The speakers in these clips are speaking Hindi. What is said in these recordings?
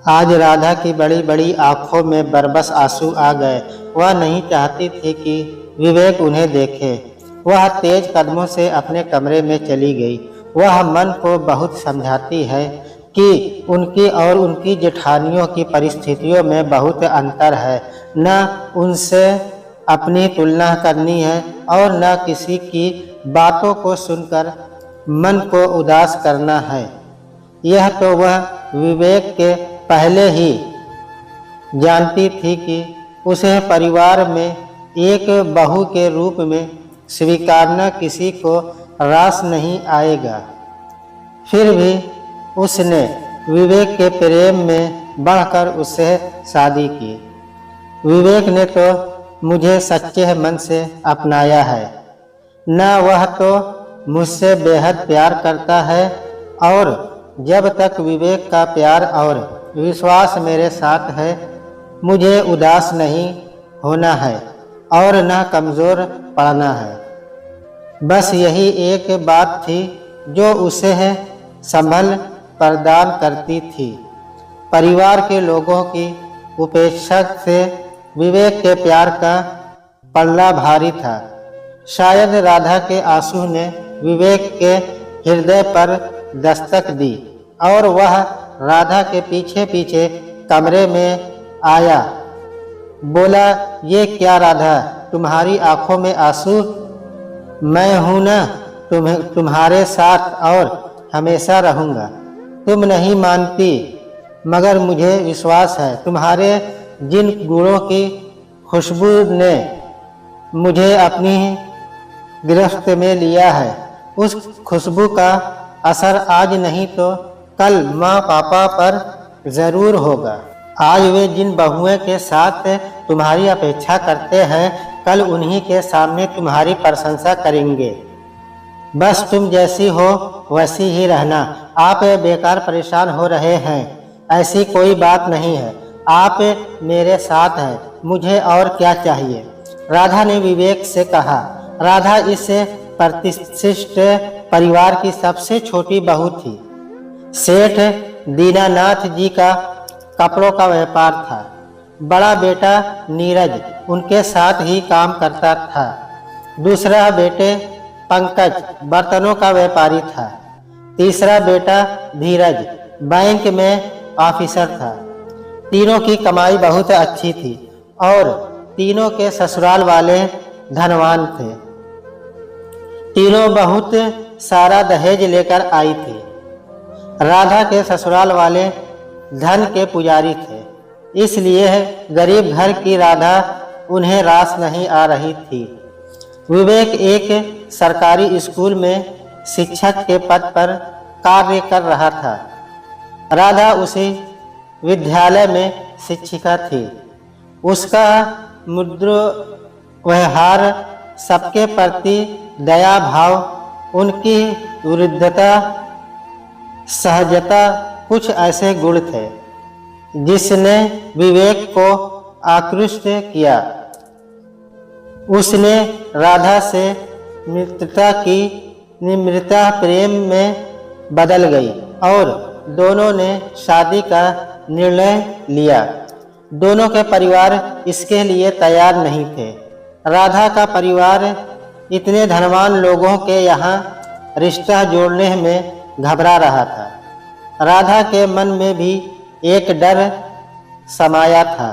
आज राधा की बड़ी बड़ी आंखों में बरबस आंसू आ गए। वह नहीं चाहती थी कि विवेक उन्हें देखे। वह तेज कदमों से अपने कमरे में चली गई। वह मन को बहुत समझाती है कि उनकी और उनकी जेठानियों की परिस्थितियों में बहुत अंतर है। न उनसे अपनी तुलना करनी है और न किसी की बातों को सुनकर मन को उदास करना है। यह तो वह विवेक के पहले ही जानती थी कि उसे परिवार में एक बहू के रूप में स्वीकारना किसी को रास नहीं आएगा। फिर भी उसने विवेक के प्रेम में बढ़कर उससे शादी की। विवेक ने तो मुझे सच्चे मन से अपनाया है। न वह तो मुझसे बेहद प्यार करता है और जब तक विवेक का प्यार और विश्वास मेरे साथ है, मुझे उदास नहीं होना है और न कमज़ोर पड़ना है। बस यही एक बात थी जो उसे संभल प्रदान करती थी। परिवार के लोगों की उपेक्षा से विवेक के प्यार का पल्ला भारी था। शायद राधा के आंसू ने विवेक के हृदय पर दस्तक दी और वह राधा के पीछे पीछे कमरे में आया। बोला, ये क्या राधा, तुम्हारी आंखों में आंसू? मैं हूं ना तुम्हारे साथ और हमेशा रहूंगा। तुम नहीं मानती, मगर मुझे विश्वास है तुम्हारे जिन गुणों की खुशबू ने मुझे अपनी गिरफ्त में लिया है, उस खुशबू का असर आज नहीं तो कल माँ पापा पर जरूर होगा। आज वे जिन बहुओं के साथ तुम्हारी अपेक्षा करते हैं, कल उन्हीं के सामने तुम्हारी प्रशंसा करेंगे। बस तुम जैसी हो वैसी ही रहना। आप बेकार परेशान हो रहे हैं, ऐसी कोई बात नहीं है। आप मेरे साथ हैं, मुझे और क्या चाहिए? राधा ने विवेक से कहा। राधा इस प्रतिष्ठित परिवार की सबसे छोटी बहू थी। सेठ दीनानाथ जी का कपड़ों का व्यापार था। बड़ा बेटा नीरज उनके साथ ही काम करता था। दूसरा बेटे पंकज बर्तनों का व्यापारी था। तीसरा बेटा धीरज बैंक में ऑफिसर था। तीनों की कमाई बहुत अच्छी थी और तीनों के ससुराल वाले धनवान थे। तीनों बहुत सारा दहेज लेकर आई थी। राधा के ससुराल वाले धन के पुजारी थे, इसलिए गरीब घर की राधा उन्हें रास नहीं आ रही थी। विवेक एक सरकारी स्कूल में शिक्षक के पद पर कार्य कर रहा था। राधा उसी विद्यालय में शिक्षिका थी। उसका मुद्र व्यवहार, सबके प्रति दया भाव, उनकी वृद्धता, सहजता कुछ ऐसे गुण थे जिसने विवेक को आकृष्ट किया। उसने राधा से निम्रता प्रेम में बदल गई और दोनों ने शादी का निर्णय लिया। दोनों के परिवार इसके लिए तैयार नहीं थे। राधा का परिवार इतने धनवान लोगों के यहाँ रिश्ता जोड़ने में घबरा रहा था। राधा के मन में भी एक डर समाया था,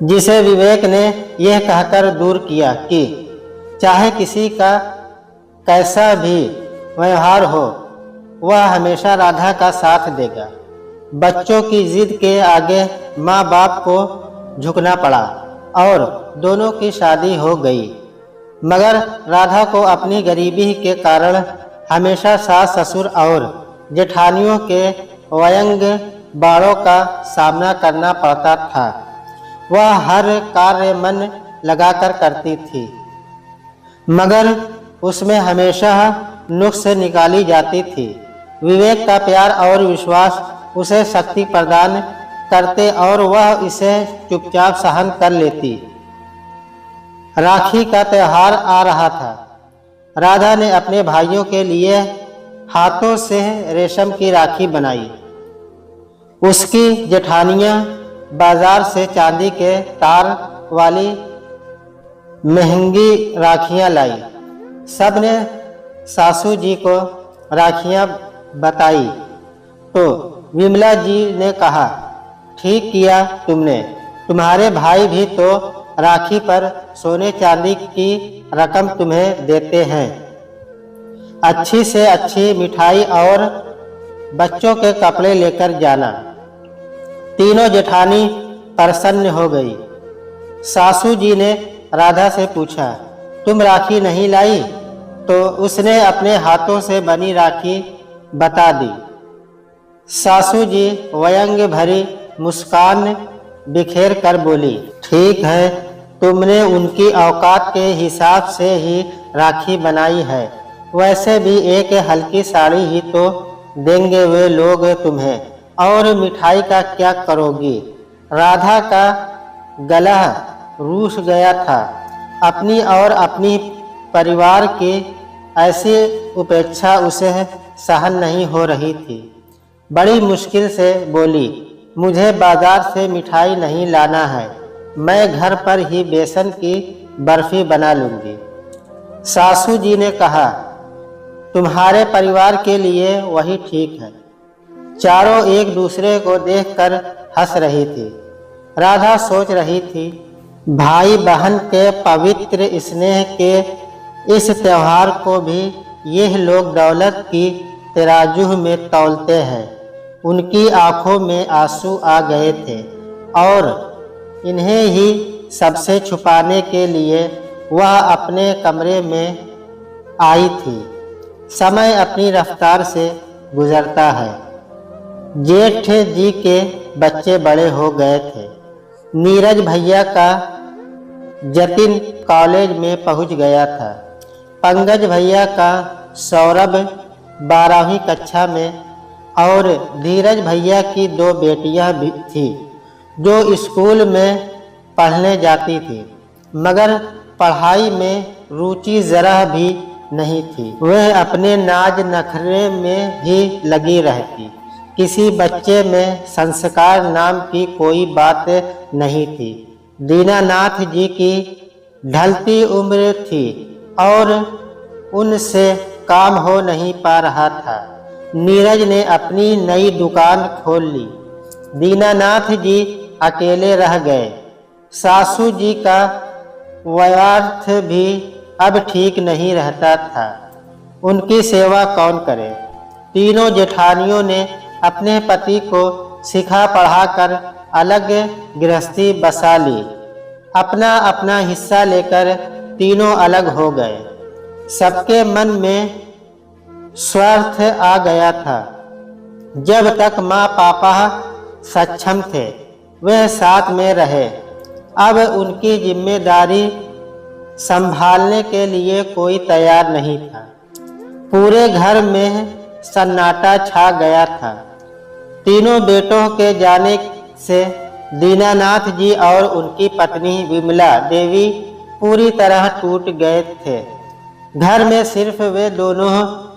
जिसे विवेक ने यह कहकर दूर किया कि चाहे किसी का कैसा भी व्यवहार हो, वह हमेशा राधा का साथ देगा। बच्चों की जिद के आगे माँ बाप को झुकना पड़ा और दोनों की शादी हो गई। मगर राधा को अपनी गरीबी के कारण हमेशा सास ससुर और जेठानियों के व्यंग बाणों का सामना करना पड़ता था। वह हर कार्य मन लगाकर करती थी, मगर उसमें हमेशा नुक्स निकाली जाती थी। विवेक का प्यार और विश्वास उसे शक्ति प्रदान करते और वह इसे चुपचाप सहन कर लेती। राखी का त्योहार आ रहा था। राधा ने अपने भाइयों के लिए हाथों से रेशम की राखी बनाई। उसकी जेठानियाँ बाजार से चांदी के तार वाली महंगी राखियाँ लाई। सब ने सासू जी को राखियाँ बताई तो विमला जी ने कहा, ठीक किया तुमने, तुम्हारे भाई भी तो राखी पर सोने चांदी की रकम तुम्हें देते हैं। अच्छी से अच्छी मिठाई और बच्चों के कपड़े लेकर जाना। तीनों जेठानी प्रसन्न हो गई। सासू जी ने राधा से पूछा, तुम राखी नहीं लाई? तो उसने अपने हाथों से बनी राखी बता दी। सासू जी व्यंग्य भरी मुस्कान बिखेर कर बोली, ठीक है, तुमने उनकी औकात के हिसाब से ही राखी बनाई है। वैसे भी एक हल्की साड़ी ही तो देंगे वे लोग तुम्हें, और मिठाई का क्या करोगी? राधा का गला रूठ गया था। अपनी और अपनी परिवार की ऐसी उपेक्षा उसे सहन नहीं हो रही थी। बड़ी मुश्किल से बोली, मुझे बाजार से मिठाई नहीं लाना है, मैं घर पर ही बेसन की बर्फी बना लूँगी। सासू जी ने कहा, तुम्हारे परिवार के लिए वही ठीक है। चारों एक दूसरे को देखकर हंस रही थी। राधा सोच रही थी, भाई बहन के पवित्र स्नेह के इस त्योहार को भी यह लोग दौलत की तराजू में तौलते हैं। उनकी आंखों में आंसू आ गए थे और इन्हें ही सबसे छुपाने के लिए वह अपने कमरे में आई थी। समय अपनी रफ्तार से गुजरता है। जेठ जी के बच्चे बड़े हो गए थे। नीरज भैया का जतिन कॉलेज में पहुंच गया था। पंकज भैया का सौरभ 12वीं कक्षा में और धीरज भैया की 2 बेटियां भी थी जो स्कूल में पढ़ने जाती थी, मगर पढ़ाई में रुचि जरा भी नहीं थी। वह अपने नाज नखरे में ही लगी रहती। किसी बच्चे में संस्कार नाम की कोई बात नहीं थी। दीनानाथ जी की ढलती उम्र थी और उनसे काम हो नहीं पा रहा था। नीरज ने अपनी नई दुकान खोल ली। दीनानाथ जी अकेले रह गए। सासू जी का व्यर्थ भी अब ठीक नहीं रहता था। उनकी सेवा कौन करे? तीनों जेठानियों ने अपने पति को सिखा पढ़ाकर अलग गृहस्थी बसा ली। अपना अपना हिस्सा लेकर तीनों अलग हो गए। सबके मन में स्वार्थ आ गया था। जब तक माँ पापा सक्षम थे वे साथ में रहे। अब उनकी जिम्मेदारी संभालने के लिए कोई तैयार नहीं था। पूरे घर में सन्नाटा छा गया था। तीनों बेटों के जाने से दीनानाथ जी और उनकी पत्नी विमला देवी पूरी तरह टूट गए थे। घर में सिर्फ वे दोनों,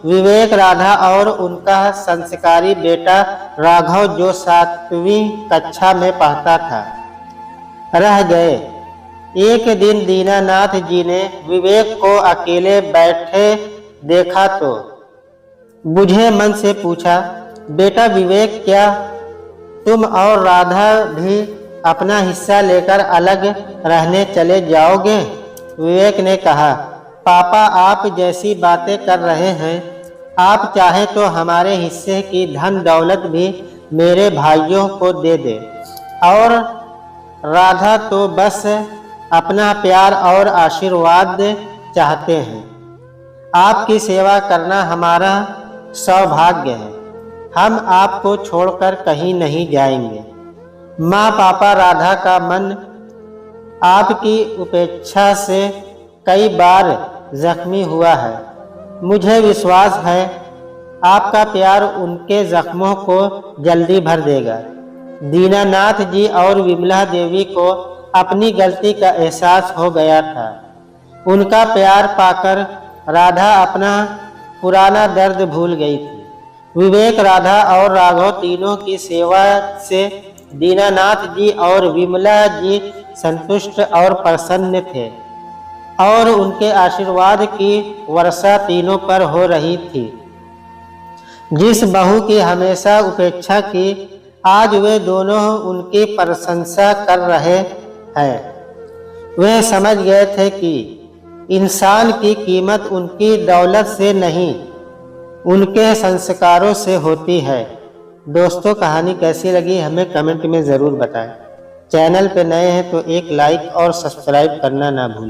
विवेक राधा और उनका संस्कारी बेटा राघव जो 7वीं कक्षा में पढ़ता था, रह गए। एक दिन दीनानाथ जी ने विवेक को अकेले बैठे देखा तो बुझे मन से पूछा, बेटा विवेक, क्या तुम और राधा भी अपना हिस्सा लेकर अलग रहने चले जाओगे? विवेक ने कहा, पापा आप जैसी बातें कर रहे हैं, आप चाहे तो हमारे हिस्से की धन दौलत भी मेरे भाइयों को दे दे, और राधा तो बस अपना प्यार और आशीर्वाद चाहते हैं। आपकी सेवा करना हमारा सौभाग्य है। हम आपको छोड़कर कहीं नहीं जाएंगे। माँ पापा राधा का मन आपकी उपेक्षा से कई बार जख्मी हुआ है। मुझे विश्वास है आपका प्यार उनके जख्मों को जल्दी भर देगा। दीनानाथ जी और विमला देवी को अपनी गलती का एहसास हो गया था। उनका प्यार पाकर राधा अपना पुराना दर्द भूल गई थी। विवेक, राधा और राघव तीनों की सेवा से दीनानाथ जी और विमला जी संतुष्ट और प्रसन्न थे और उनके आशीर्वाद की वर्षा तीनों पर हो रही थी। जिस बहू की हमेशा उपेक्षा की, आज वे दोनों उनकी प्रशंसा कर रहे हैं। वे समझ गए थे कि इंसान की कीमत उनकी दौलत से नहीं, उनके संस्कारों से होती है। दोस्तों, कहानी कैसी लगी हमें कमेंट में ज़रूर बताएं। चैनल पे नए हैं तो एक लाइक और सब्सक्राइब करना ना भूलें।